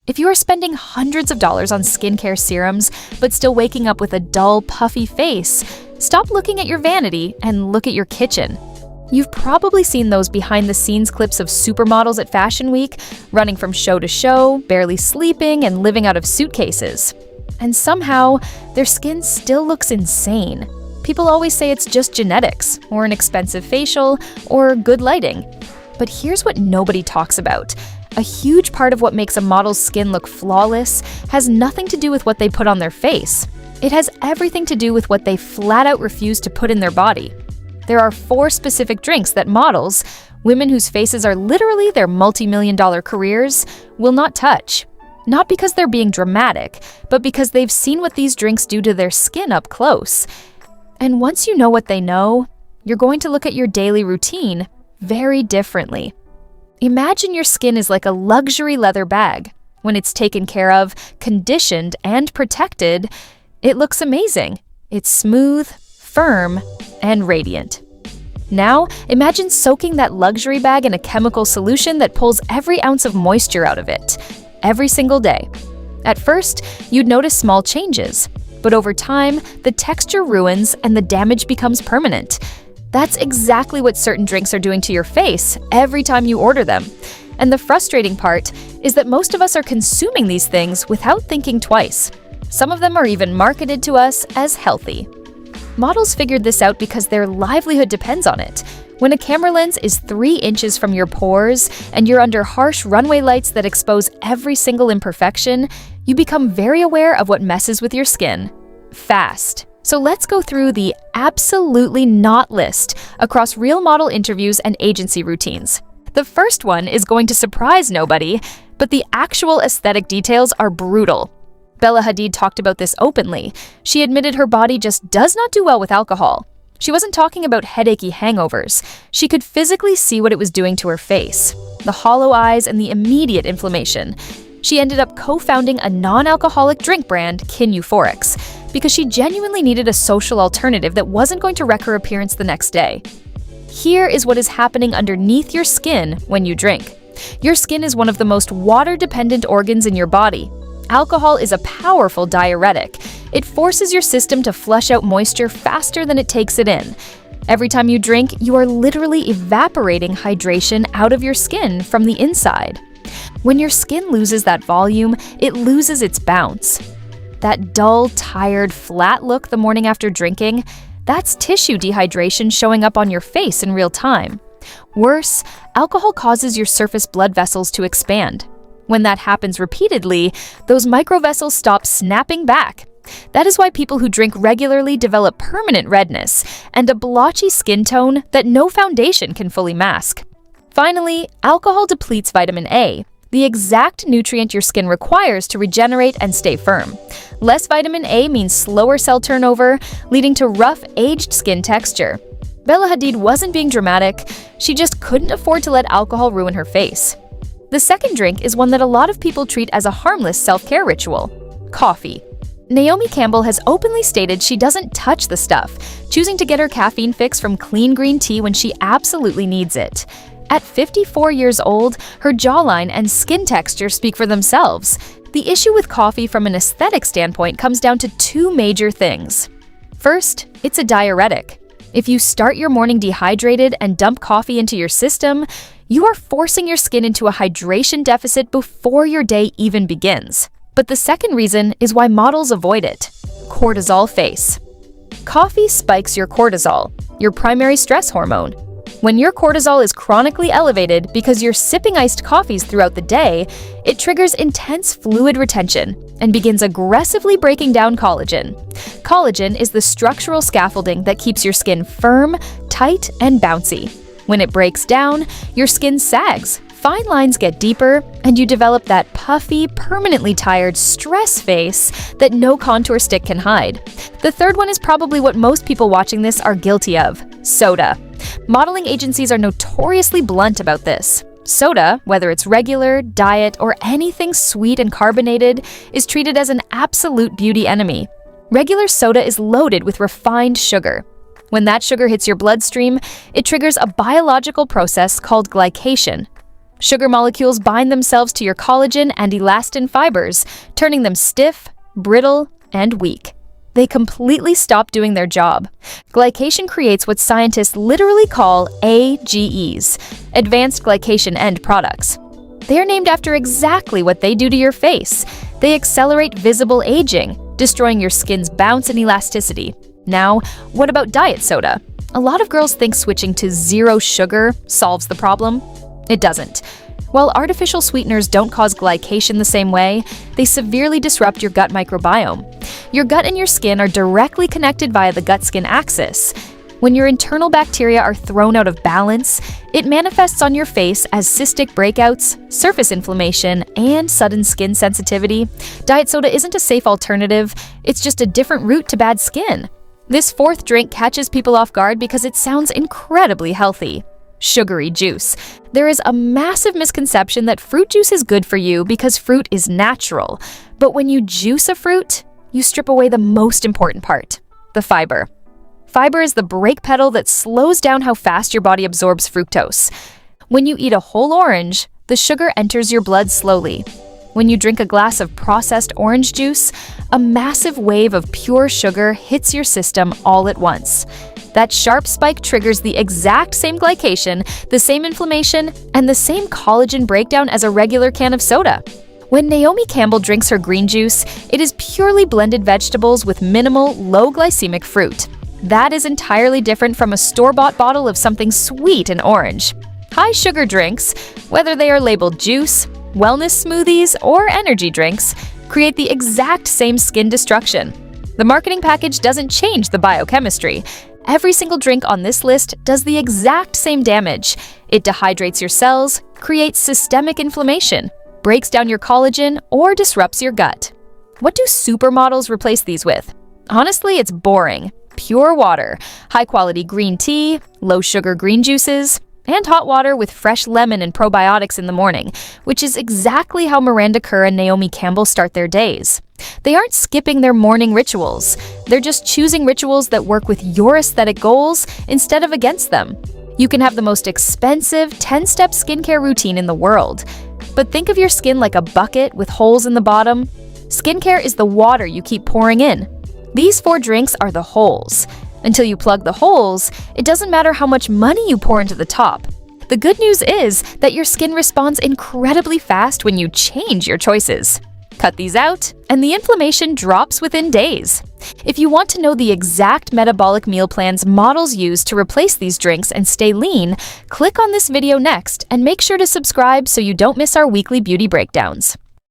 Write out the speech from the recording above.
If you are spending hundreds of dollars on skincare serums, but still waking up with a dull, puffy face, stop looking at your vanity and look at your kitchen. You've probably seen those behind-the-scenes clips of supermodels at Fashion Week, running from show to show, barely sleeping, and living out of suitcases. And somehow, their skin still looks insane. People always say it's just genetics, or an expensive facial, or good lighting. But here's what nobody talks about. A huge part of what makes a model's skin look flawless has nothing to do with what they put on their face. It has everything to do with what they flat out refuse to put in their body. There are 4 specific drinks that models, women whose faces are literally their multi-million-dollar careers, will not touch. Not because they're being dramatic, but because they've seen what these drinks do to their skin up close. And once you know what they know, you're going to look at your daily routine very differently. Imagine your skin is like a luxury leather bag. When it's taken care of, conditioned, and protected, it looks amazing. It's smooth, firm, and radiant. Now, imagine soaking that luxury bag in a chemical solution that pulls every ounce of moisture out of it, every single day. At first, you'd notice small changes, but over time, the texture ruins and the damage becomes permanent. That's exactly what certain drinks are doing to your face every time you order them. And the frustrating part is that most of us are consuming these things without thinking twice. Some of them are even marketed to us as healthy. Models figured this out because their livelihood depends on it. When a camera lens is 3 inches from your pores and you're under harsh runway lights that expose every single imperfection, you become very aware of what messes with your skin fast. So let's go through the absolutely not list across real model interviews and agency routines. The first one is going to surprise nobody, but the actual aesthetic details are brutal. Bella Hadid talked about this openly. She admitted her body just does not do well with alcohol. She wasn't talking about headachy hangovers. She could physically see what it was doing to her face, the hollow eyes and the immediate inflammation. She ended up co-founding a non-alcoholic drink brand, Kin Euphorics, because she genuinely needed a social alternative that wasn't going to wreck her appearance the next day. Here is what is happening underneath your skin when you drink. Your skin is one of the most water-dependent organs in your body. Alcohol is a powerful diuretic. It forces your system to flush out moisture faster than it takes it in. Every time you drink, you are literally evaporating hydration out of your skin from the inside. When your skin loses that volume, it loses its bounce. That dull, tired, flat look the morning after drinking, that's tissue dehydration showing up on your face in real time. Worse, alcohol causes your surface blood vessels to expand. When that happens repeatedly, those microvessels stop snapping back. That is why people who drink regularly develop permanent redness and a blotchy skin tone that no foundation can fully mask. Finally, alcohol depletes vitamin A, the exact nutrient your skin requires to regenerate and stay firm. Less vitamin A means slower cell turnover, leading to rough, aged skin texture. Bella Hadid wasn't being dramatic, she just couldn't afford to let alcohol ruin her face. The second drink is one that a lot of people treat as a harmless self-care ritual: coffee. Naomi Campbell has openly stated she doesn't touch the stuff, choosing to get her caffeine fix from clean green tea when she absolutely needs it. At 54 years old, her jawline and skin texture speak for themselves. The issue with coffee from an aesthetic standpoint comes down to 2 major things. First, it's a diuretic. If you start your morning dehydrated and dump coffee into your system, you are forcing your skin into a hydration deficit before your day even begins. But the second reason is why models avoid it: cortisol face. Coffee spikes your cortisol, your primary stress hormone. When your cortisol is chronically elevated because you're sipping iced coffees throughout the day, it triggers intense fluid retention and begins aggressively breaking down collagen. Collagen is the structural scaffolding that keeps your skin firm, tight, and bouncy. When it breaks down, your skin sags, fine lines get deeper, and you develop that puffy, permanently tired stress face that no contour stick can hide. The third one is probably what most people watching this are guilty of: soda. Modeling agencies are notoriously blunt about this. Soda, whether it's regular, diet, or anything sweet and carbonated, is treated as an absolute beauty enemy. Regular soda is loaded with refined sugar. When that sugar hits your bloodstream, it triggers a biological process called glycation. Sugar molecules bind themselves to your collagen and elastin fibers, turning them stiff, brittle, and weak. They completely stop doing their job. Glycation creates what scientists literally call AGEs, advanced glycation end products. They are named after exactly what they do to your face. They accelerate visible aging, destroying your skin's bounce and elasticity. Now, what about diet soda? A lot of girls think switching to zero sugar solves the problem. It doesn't. While artificial sweeteners don't cause glycation the same way, they severely disrupt your gut microbiome. Your gut and your skin are directly connected via the gut-skin axis. When your internal bacteria are thrown out of balance, it manifests on your face as cystic breakouts, surface inflammation, and sudden skin sensitivity. Diet soda isn't a safe alternative, it's just a different route to bad skin. This fourth drink catches people off guard because it sounds incredibly healthy. Sugary juice. There is a massive misconception that fruit juice is good for you because fruit is natural. But when you juice a fruit, you strip away the most important part, the fiber. Fiber is the brake pedal that slows down how fast your body absorbs fructose. When you eat a whole orange, the sugar enters your blood slowly. When you drink a glass of processed orange juice, a massive wave of pure sugar hits your system all at once. That sharp spike triggers the exact same glycation, the same inflammation, and the same collagen breakdown as a regular can of soda. When Naomi Campbell drinks her green juice, it is purely blended vegetables with minimal, low-glycemic fruit. That is entirely different from a store-bought bottle of something sweet and orange. High-sugar drinks, whether they are labeled juice, wellness smoothies, or energy drinks, create the exact same skin destruction. The marketing package doesn't change the biochemistry. Every single drink on this list does the exact same damage. It dehydrates your cells, creates systemic inflammation, breaks down your collagen, or disrupts your gut. What do supermodels replace these with? Honestly, it's boring. Pure water, high-quality green tea, low-sugar green juices, and hot water with fresh lemon and probiotics in the morning, which is exactly how Miranda Kerr and Naomi Campbell start their days. They aren't skipping their morning rituals. They're just choosing rituals that work with your aesthetic goals instead of against them. You can have the most expensive 10-step skincare routine in the world, but think of your skin like a bucket with holes in the bottom. Skincare is the water you keep pouring in. These 4 drinks are the holes. Until you plug the holes, it doesn't matter how much money you pour into the top. The good news is that your skin responds incredibly fast when you change your choices. Cut these out, and the inflammation drops within days. If you want to know the exact metabolic meal plans models use to replace these drinks and stay lean, click on this video next and make sure to subscribe so you don't miss our weekly beauty breakdowns.